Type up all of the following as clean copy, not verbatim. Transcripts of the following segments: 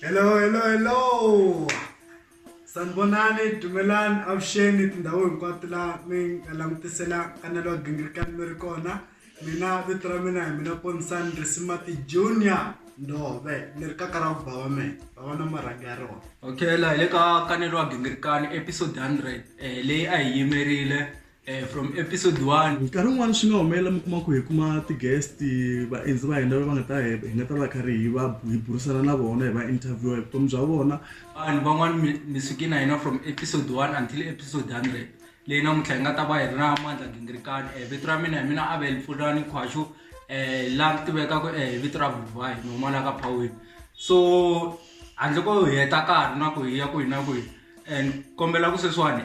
Hello. Sanbonani, Dumelan, Avshen, Ndawu, Kotla, Ming, Alamtisela, Kanalo, Gingikan Mirkona, Mina, Vitramina, Minapon San, Resimati Junior. No, Nirka Karab Bawame, Bawana Maragaro. Okay, Leka Kanelo Gingikan, episode 100, Lay I Yemerile. From episode 1. Karong wan singa omela kuma ti guest ba inzwa enda ba ngata ngata ba khari ba burisana na bona ba interview tom bya bona and bangwan misukina ina from episode 1 until episode 100 lena muthenga ta ba irina amandla ngingirikani vitra mina abel fudani khwashu lam tibeka ko vitra vai no mala ka phawi so andle ko heta ka na ko ya ko ina ko and kombela ku seswane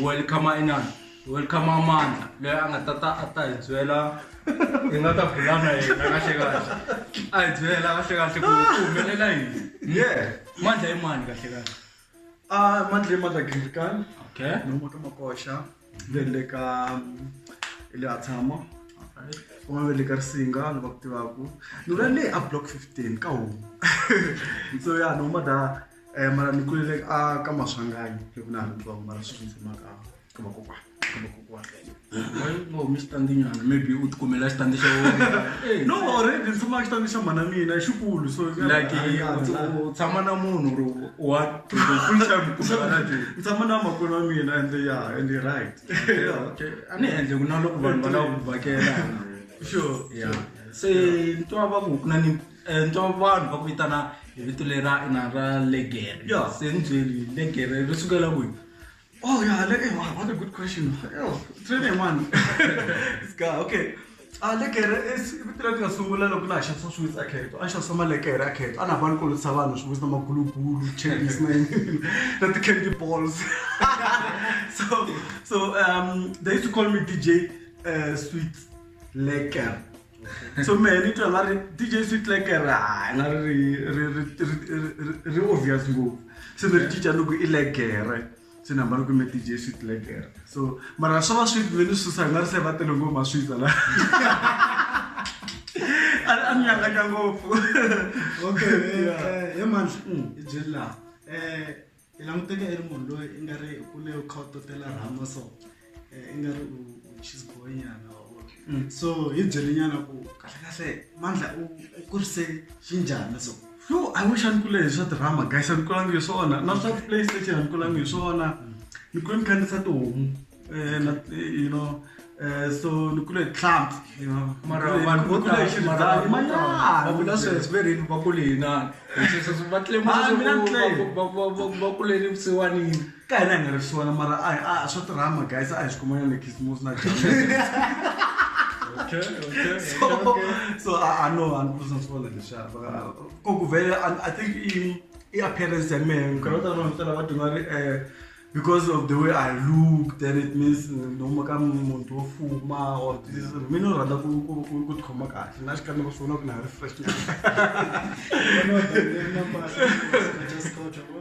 welcome inan welcome amandla le angatata atayizwela ingata phulana yena kahle kahle ayizwela kahle kahle kumelela yini yeah mandla imani kahle kahle mandla Gingikan okay no makosha vele ka ile athama kuma vele ka singa no baktiwaku no le a block 15 ka ho so ya no mada mara nikulele ka maswanganyi lekuna ntwa mara sutse maka ka bakokwa no mistandinyana maybe utkumela standisha wona no already nsuma standisha mana mina xikulu so like tsama na munhu ro what full time kusana nsama na makona mina and right okay ani endle kuna loko vanhu va lava ku vakela sure yeah se ntwa va ku kunani ntwa vanhu va ku vitana hi vito lera ina ra legere Yeah. se njeli legere ri sukela ku oh yeah what a good question training man this guy okay lekere is vitira nga sungula loko na xa sweets akheto ansha sama lekere akheto ana vanhu ko tsavana swi na magulugulu cherries na the candy balls so they used to call me DJ Sweet Lekker. So many to another DJ Sweet Lekker re obvious go so the teacher no go ilekere so na mara go me DJ Sweet Lekker so mara so sweet venu so sa ngare se batelo go ma sweet la anyanga kangofu Okay, man, Jilla. Ilamteke Ermundo, Ingare, Ule Kotela Ramaso, Ingare, she's going so it's Jelliana who say, Manda, who could say Shinja, so. No, I wish I could say that Rama guys I'm calling you so on. Not that PlayStation I'm calling you so on. You couldn't kind of at home. Not you know so you could clamp, you know. mara so it's very bakulina so batle bakuleni msiwani Kana ngarishwana mara so Rama guys I skumana nekismos na okay so I know I'm person for the shop. I think he appearance and me because of the way I look, then it means no makam muntu ofuma or this me no rather good come back. Nash can no so no refresh.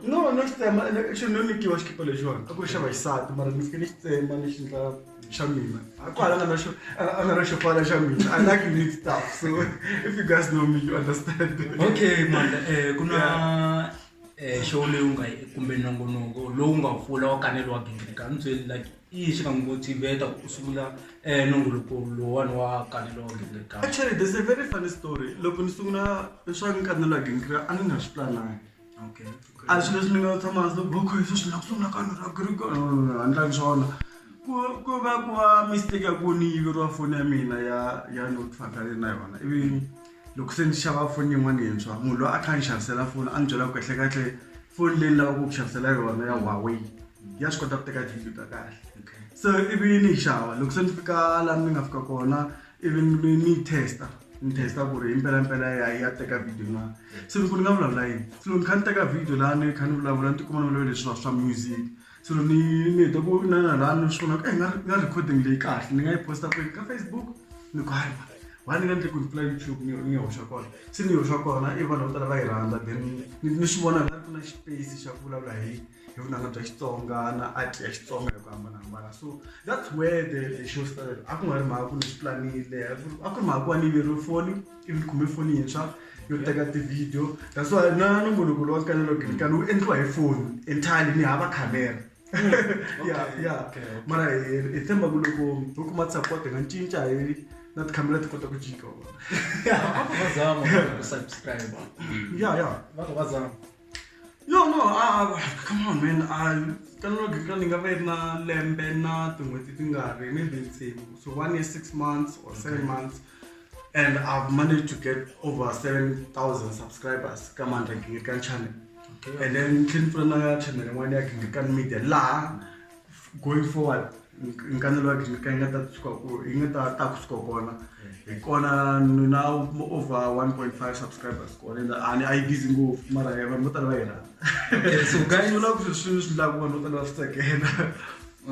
No, next time actually no niki wash keep lejon. Ako siya may sad, mara finish manish nila Shamina. Ako alam na siya, ana siya para Shamina. I like unique stuff. So if you guys know me, you understand. okay man kuna show le ungai kumbe nongonongo lo ungafula wakanelo wagingirika ntswe like ishi kangomotivate usula nongoluko lo one wa kanelo wagingirika. Actually, there's a very funny story. Look, when you saw me kanelo wagingirika, I didn't have plan. Okay I was listening to Thomas the book. He says, "Look, so na kanelo wagingirika." And I'm so go back wa mistake akuni yiro phone ya mina ya not fakale na yona. Even look sendishaba phone yin'wana yintshwa munhu lo akhanisharisela phone anjela kahle kahle phone leyi lava ku xavisela yona ya Huawei ya swi kota ku teka video ta kahle so even ni xava loko se ni fika la ni nga fika kona even ni testa ku ri impela ya teka video na so ni nga vulavula yini so ni kha teka video la ni kha ni vulavula ni kuma ni leswi swa music so ni to ku na la ni swi vona nga recording leyi kahle ni nga yi posta ka Facebook ni ku hayi va ni nga ndle ku ni pfula YouTube ni hoxa kona se ni hoxa kona i vanhu vo tala va yi rhandza then ni swi vona nga ku na space xa ku vulavula hi vunanga bya Xitsonga na art ya Xitsonga hi ku hambanahambana so that's where the show started a ku nga ri mhaka ku ni swi planile a ku ri mhaka ku va ni yiveriwe foni ivi ni kume foni yintshwa yo teka ti-video that's why na nongonoko wa Nkanelo Gingirikani wu endliwa hi foni entirely ni hava camera mara hi tshemba ku loko ho kuma support hi nga cinca hi na tikhamera ti kota ku jika No, come on, man. Nkanelo Gingirikani nga va yi ri na lembe na tin'hweti tingari maybe so 1 year 6 months or 7 months and I've managed to get over 7,000 subscribers ka Mandla Gingirikani channel and then tlhela channel yin'wana ya Gingirikani Media laha going forward Nkanelo Gingirikani yi nga ta kusuka kona hi kona na over 1.5 subscribers kona and I busy ngopfu mara vanhu vo tala va yi rhandza so guys swi vula ku swi lava vanhu vo tala va swi tsakela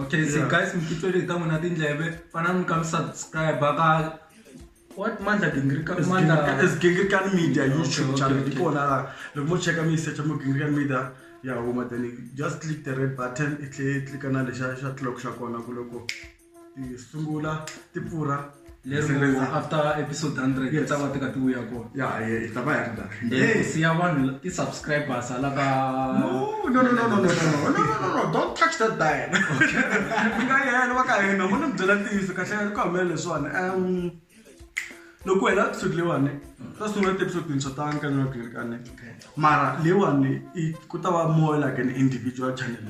okay so guys mi titwele ta n'wina tindleve fanani ka subscribe ka what Mandla Gingirikani is Gingirikani Media YouTube channel di kona loko mo cheka mi search mo Gingirikani Media ya huma then just click the red button click na le xa clock xa kona ku loko ti sungula ti pfura lero after episode 100 ta va tika ti vuya kona ya ta va ya ri siya vanhu ti subscribers ala ka no don't touch that dial nga yena va ka hina mo ni byela ntiyiso kahle ku humelela leswiwani loko wena episode leyiwani ta sungula ti-episode tintshwa ta Nkanelo Gingirikani mara leyiwani ku ta va more like an individual channel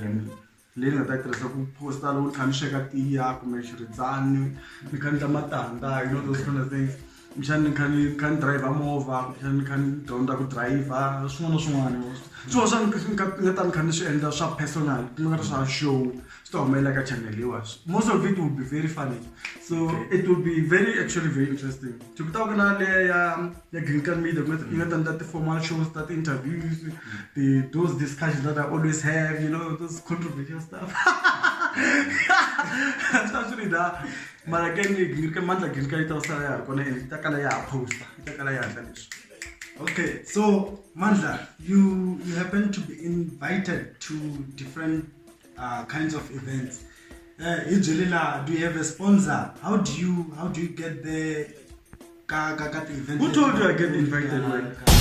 leyi ni nga ta yi tirhisa ku posta loko ni kha ni sweka tiya kumbe xiridzani ni kha ni tla matandza those kind of things kumbexani ni kha ni driver movha kumbexani ni kha ni dyondza ku driver swin'wana na swin'wana swilo swa nga ta ni kha ni swi endla swa personal ku nga ri swa show swi ta humelela ka channel leyiwa most of it will be very funny so it will be actually very interesting ku ta va na leya ya Gingirikani Media yi nga ta endla ti-formal shows ta ti-interviews those discussions that I always have those controversial stuff swi da mara ke ni Mandla Gingirikani yi ta sala ya ri kona and yi ta kala ya ha posta yi ta kala ya endla leswi Okay, so Mandla, you happen to be invited to different kinds of events. Usually, do you have a sponsor? How do you get there? The event. Who told you I get invited?